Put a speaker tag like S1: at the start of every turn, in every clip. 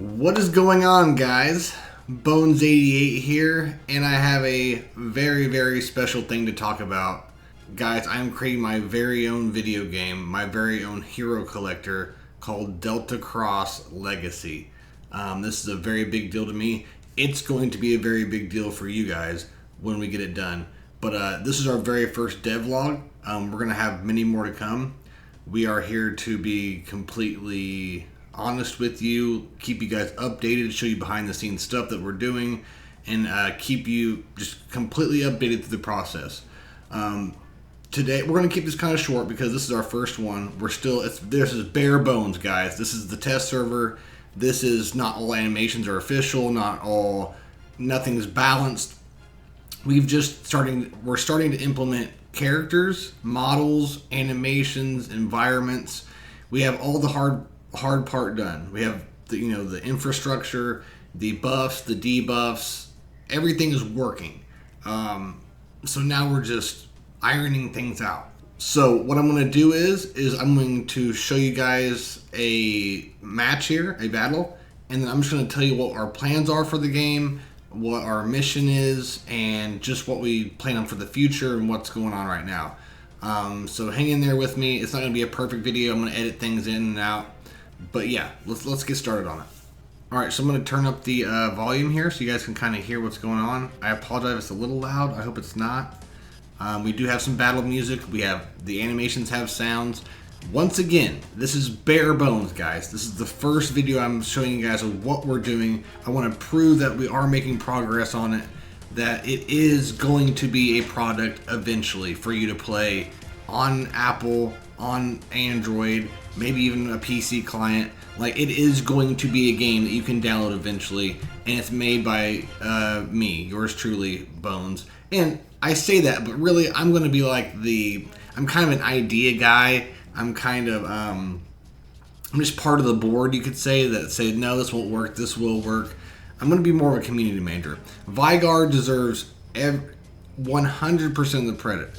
S1: What is going on, guys? Bones88 here, and I have a very special thing to talk about. Guys, I'm creating my very own video game, my very own hero collector called Delta Cross Legacy. This is a very big deal to me. It's going to be a very big deal for you guys when we get it done. But this is our very first devlog. We're going to have many more to come. We are here to be completely honest with you, keep you guys updated, show you behind the scenes stuff that we're doing, and keep you just completely updated through the process. Today we're going to keep this kind of short because this is our first one. This is bare bones, guys. This is the test server. This is not all animations are official, nothing is balanced. We're starting to implement characters, models, animations, environments. We have all the hard part done. We have the infrastructure, the buffs, the debuffs, everything is working. So now we're just ironing things out. So what I'm going to do is I'm going to show you guys a match here, a battle, and then I'm just going to tell you what our plans are for the game, what our mission is, and just what we plan on for the future and what's going on right now. So hang in there with me. It's not going to be a perfect video. I'm going to edit things in and out. But yeah, let's get started on it. Alright, so I'm going to turn up the volume here so you guys can kind of hear what's going on. I apologize if it's a little loud. I hope it's not. We do have some battle music. The animations have sounds. Once again, this is bare bones, guys. This is the first video I'm showing you guys of what we're doing. I want to prove that we are making progress on it, that it is going to be a product eventually for you to play on Apple, on Android, maybe even a PC client. Like, it is going to be a game that you can download eventually, and it's made by me, yours truly, Bones. And I say that, but really I'm going to be like I'm kind of an idea guy. I'm just part of the board, you could say, that say, no, this won't work, this will work. I'm going to be more of a community manager. Vygar deserves 100% of the credit.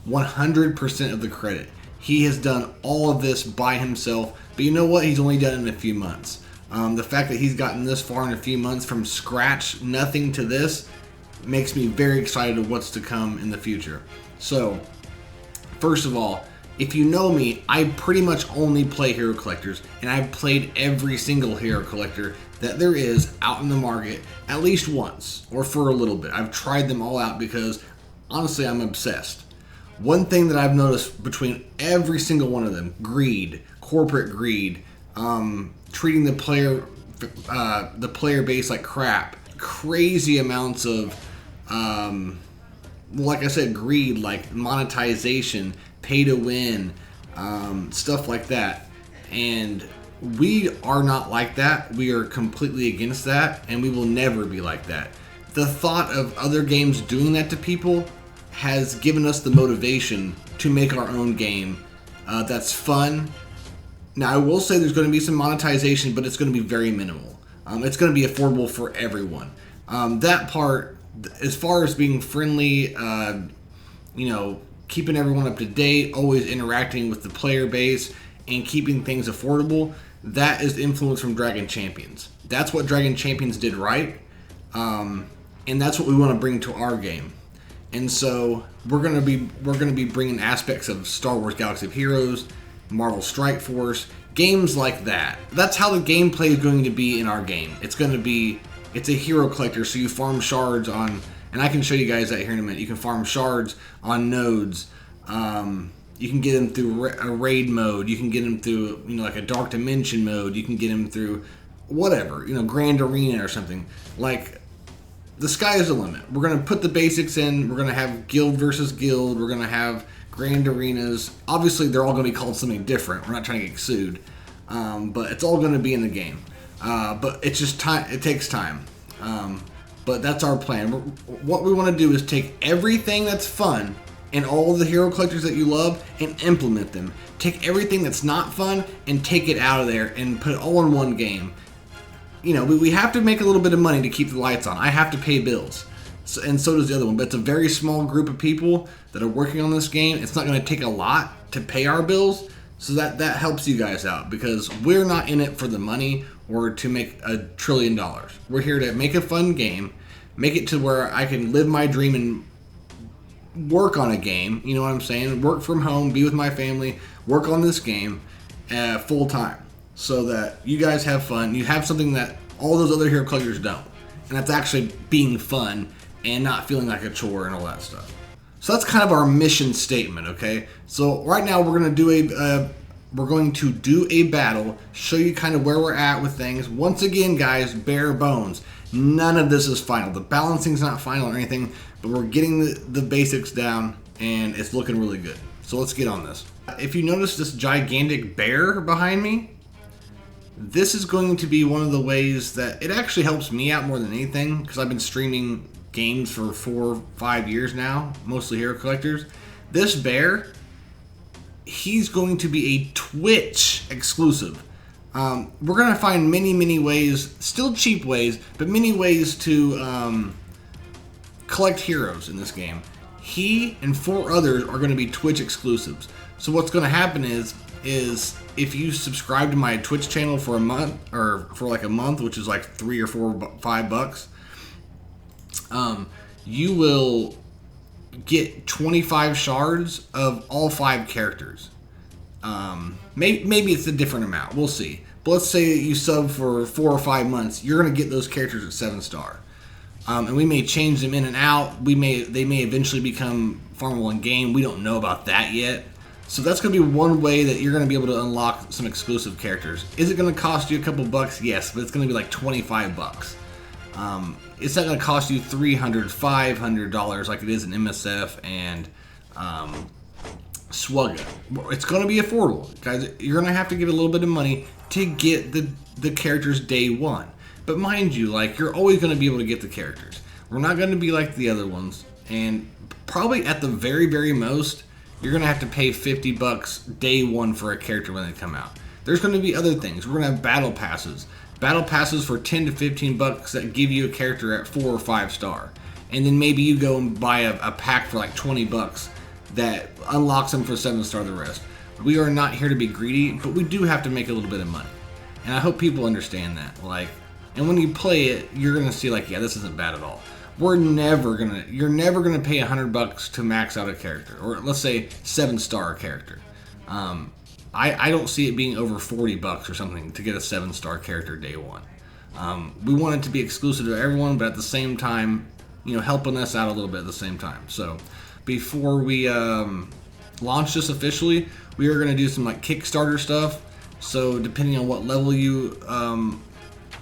S1: 100% of the credit. He has done all of this by himself, but you know what? He's only done it in a few months. The fact that he's gotten this far in a few months from scratch, nothing to this, makes me very excited of what's to come in the future. So, first of all, if you know me, I pretty much only play hero collectors, and I've played every single hero collector that there is out in the market at least once, or for a little bit. I've tried them all out because, honestly, I'm obsessed. One thing that I've noticed between every single one of them, greed, corporate greed, treating the player base like crap, crazy amounts of, like I said, greed, like monetization, pay to win, stuff like that. And we are not like that. We are completely against that, and we will never be like that. The thought of other games doing that to people has given us the motivation to make our own game that's fun. Now, I will say there's going to be some monetization, but it's going to be very minimal. It's going to be affordable for everyone. That part, as far as being friendly, keeping everyone up to date, always interacting with the player base, and keeping things affordable, that is influence from Dragon Champions. That's what Dragon Champions did right, and that's what we want to bring to our game. And so we're gonna be bringing aspects of Star Wars Galaxy of Heroes, Marvel Strike Force, games like that. That's how the gameplay is going to be in our game. It's a hero collector, so you farm shards on, and I can show you guys that here in a minute. You can farm shards on nodes. You can get them through a raid mode. You can get them through like a Dark Dimension mode. You can get them through whatever, Grand Arena or something. Like, the sky is the limit. We're going to put the basics in. We're going to have guild versus guild. We're going to have grand arenas. Obviously, they're all going to be called something different. We're not trying to get sued. But it's all going to be in the game. But it's just time. It takes time. But that's our plan. What we want to do is take everything that's fun and all the hero collectors that you love and implement them. Take everything that's not fun and take it out of there and put it all in one game. We have to make a little bit of money to keep the lights on. I have to pay bills. And so does the other one. But it's a very small group of people that are working on this game. It's not going to take a lot to pay our bills. So that helps you guys out because we're not in it for the money. or to make $1 trillion. We're here to make a fun game, make it to where I can live my dream and work on a game. You know what I'm saying? Work from home, be with my family, work on this game full time, so that you guys have fun. You have something that all those other hero collectors don't, and that's actually being fun and not feeling like a chore and all that stuff. So that's kind of our mission statement, okay? So right now we're going to do a battle, show you kind of where we're at with things. Once again, guys, bare bones. None of this is final. The balancing's not final or anything, but we're getting the basics down, and it's looking really good. So let's get on this. If you notice this gigantic bear behind me, this is going to be one of the ways that it actually helps me out more than anything, because I've been streaming games for 4 or 5 years now, mostly hero collectors. This bear, he's going to be a Twitch exclusive. We're going to find many ways, still cheap ways, but many ways to collect heroes in this game. He and 4 others are going to be Twitch exclusives. So what's going to happen is if you subscribe to my Twitch channel for a month, or for like a month, which is like $3 or $5, you will get 25 shards of all 5 characters. Maybe it's a different amount. We'll see. But let's say you sub for 4 or 5 months, you're going to get those characters at 7-star. And we may change them in and out. They may eventually become farmable in game. We don't know about that yet. So that's going to be one way that you're going to be able to unlock some exclusive characters. Is it going to cost you a couple bucks? Yes, but it's going to be like 25 bucks. It's not going to cost you $300, $500 like it is in MSF and Swugga. It's going to be affordable. Guys, you're going to have to give a little bit of money to get the characters day one. But mind you, like, you're always going to be able to get the characters. We're not going to be like the other ones. And probably at the very most, you're going to have to pay $50 day one for a character when they come out. There's going to be other things. We're going to have battle passes. Battle passes for 10 to 15 bucks that give you a character at 4 or 5 star. And then maybe you go and buy a pack for like 20 bucks that unlocks them for 7 star the rest. We are not here to be greedy, but we do have to make a little bit of money. And I hope people understand that. Like, and when you play it, you're going to see like, yeah, this isn't bad at all. You're never going to pay $100 to max out a character, or let's say 7-star character. I don't see it being over $40 or something to get a 7-star character day one. We want it to be exclusive to everyone, but at the same time, helping us out a little bit at the same time. So before we launch this officially, we are going to do some like Kickstarter stuff. So depending on what level you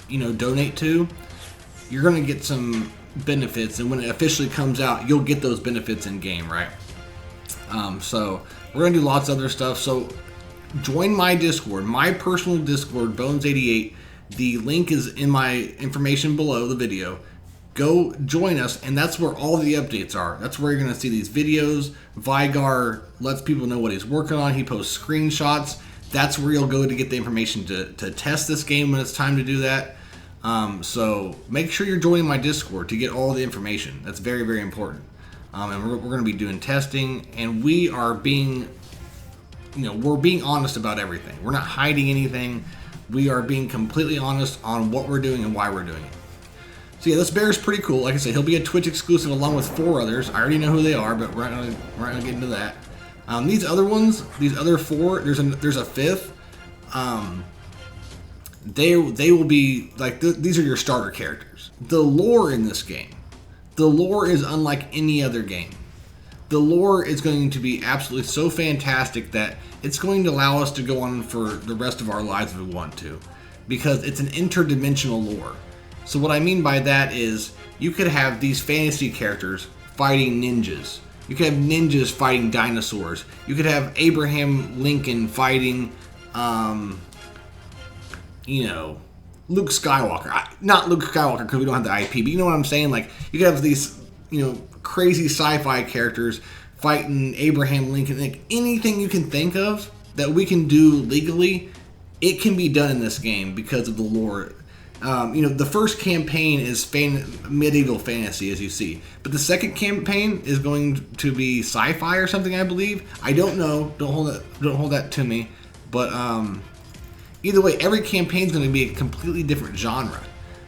S1: donate to, you're going to get some benefits, and when it officially comes out, you'll get those benefits in game, right? So we're going to do lots of other stuff. So join my Discord, my personal Discord, Bones88. The link is in my information below the video. Go join us, and that's where all the updates are. That's where you're going to see these videos. Vigar lets people know what he's working on. He posts screenshots. That's where you'll go to get the information to test this game when it's time to do that. So make sure you're joining my Discord to get all the information. That's very important. And we're going to be doing testing, and we are being honest about everything. We're not hiding anything. We are being completely honest on what we're doing and why we're doing it. So yeah, this bear is pretty cool. Like I said, he'll be a Twitch exclusive along with 4 others. I already know who they are, but we're not gonna get into that. These other ones, these other 4, there's a 5th. They will be like these are your starter characters. The lore in this game, the lore is unlike any other game. The lore is going to be absolutely so fantastic that it's going to allow us to go on for the rest of our lives if we want to, because it's an interdimensional lore. So what I mean by that is you could have these fantasy characters fighting ninjas. You could have ninjas fighting dinosaurs. You could have Abraham Lincoln fighting, Luke Skywalker. Not Luke Skywalker because we don't have the IP, but you know what I'm saying? Like, you could have these, crazy sci-fi characters fighting Abraham Lincoln. Like, anything you can think of that we can do legally, it can be done in this game because of the lore. The first campaign is medieval fantasy, as you see, but the second campaign is going to be sci-fi or something, I believe. I don't know. Don't hold that to me. But Either way, every campaign is going to be a completely different genre.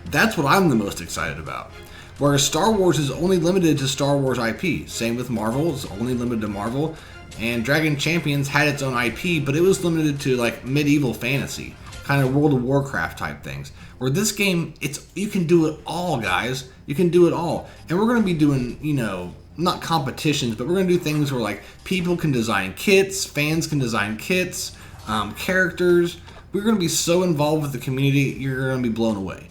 S1: That's what I'm the most excited about. Whereas Star Wars is only limited to Star Wars IP. Same with Marvel, it's only limited to Marvel. And Dragon Champions had its own IP, but it was limited to like medieval fantasy, kind of World of Warcraft type things. Where this game, you can do it all, guys. You can do it all. And we're going to be doing, not competitions, but we're going to do things where like people can design kits, fans can design kits, characters. We're going to be so involved with the community, you're going to be blown away.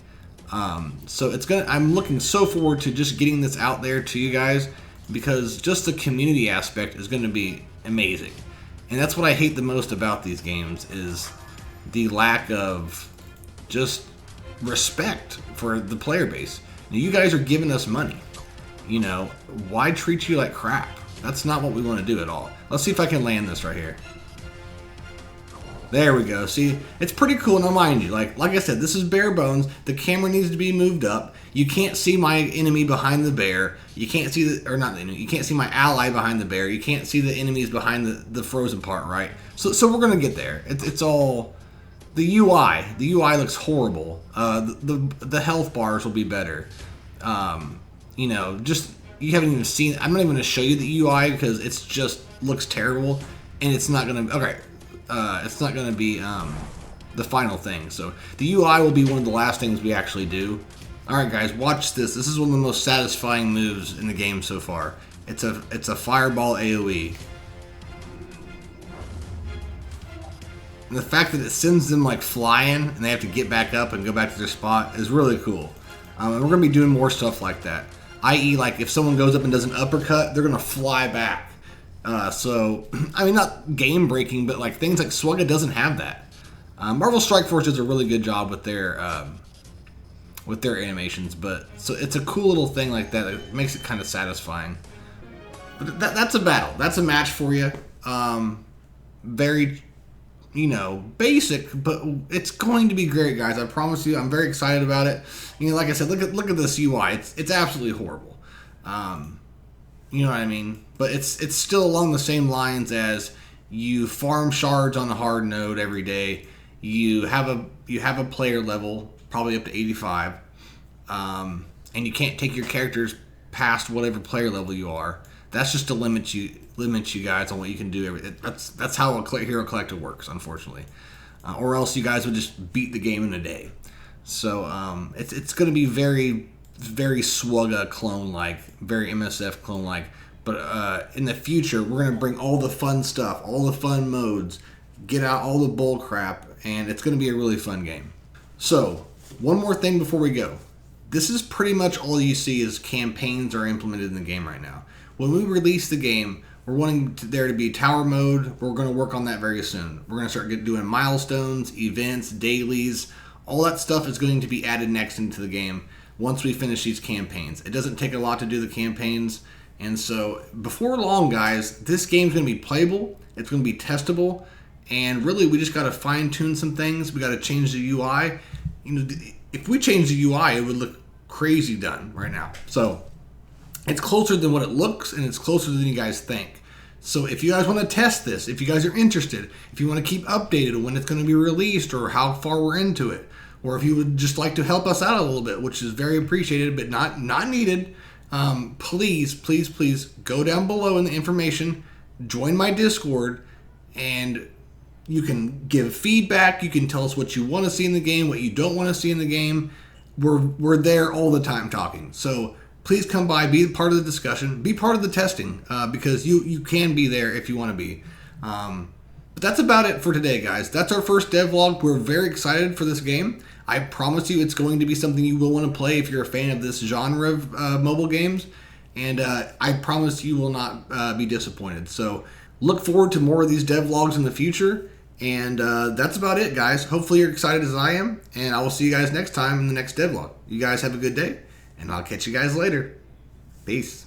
S1: So I'm looking so forward to just getting this out there to you guys, because just the community aspect is going to be amazing. And that's what I hate the most about these games, is the lack of just respect for the player base. You guys are giving us money. Why treat you like crap? That's not what we want to do at all. Let's see if I can land this right here. There we go. See, it's pretty cool. Now, mind you, like I said, this is bare bones. The camera needs to be moved up. You can't see my enemy behind the bear. You can't see not the enemy. You can't see my ally behind the bear. You can't see the enemies behind the frozen part, right? So we're gonna get there. It's all the UI. The UI looks horrible. The health bars will be better. Just you haven't even seen. I'm not even gonna show you the UI because it's just looks terrible, and it's not gonna. Okay. It's not going to be the final thing. So the UI will be one of the last things we actually do. Alright guys, watch this. This is one of the most satisfying moves in the game so far. It's a fireball AoE. And the fact that it sends them like flying and they have to get back up and go back to their spot is really cool. And we're going to be doing more stuff like that. I.e. like if someone goes up and does an uppercut, they're going to fly back. Not game breaking, but like things like Swugga doesn't have that. Marvel Strike Force does a really good job with their animations, but so it's a cool little thing like that. It makes it kind of satisfying. But that's a battle. That's a match for you. Very, basic, but it's going to be great, guys. I promise you. I'm very excited about it. Like I said, look at this UI. It's absolutely horrible. You know what I mean? But it's still along the same lines as you farm shards on a hard node every day. You have a player level, probably up to 85, and you can't take your characters past whatever player level you are. That's just to limit you guys on what you can do. That's how a Hero Collector works, unfortunately. Or else you guys would just beat the game in a day. So it's going to be very, very Swugga clone-like, very MSF clone-like. But in the future, we're going to bring all the fun stuff, all the fun modes, get out all the bull crap, and it's going to be a really fun game. So, one more thing before we go. This is pretty much all you see is campaigns are implemented in the game right now. When we release the game, we're wanting there to be tower mode. We're going to work on that very soon. We're going to start doing milestones, events, dailies. All that stuff is going to be added next into the game once we finish these campaigns. It doesn't take a lot to do the campaigns. And so, before long, guys, this game's going to be playable, it's going to be testable, and really, we just got to fine-tune some things. We got to change the UI. If we change the UI, it would look crazy done right now. So, it's closer than what it looks, and it's closer than you guys think. So, if you guys want to test this, if you guys are interested, if you want to keep updated on when it's going to be released or how far we're into it, or if you would just like to help us out a little bit, which is very appreciated but not needed, please go down below in the information, join my Discord, and you can give feedback. You can tell us what you want to see in the game, what you don't want to see in the game. We're there all the time talking. So please come by, be part of the discussion, be part of the testing, because you can be there if you want to be. But that's about it for today, guys. That's our first devlog. We're very excited for this game. I promise you it's going to be something you will want to play if you're a fan of this genre of mobile games. And I promise you will not be disappointed. So look forward to more of these devlogs in the future. And that's about it, guys. Hopefully you're excited as I am. And I will see you guys next time in the next devlog. You guys have a good day. And I'll catch you guys later. Peace.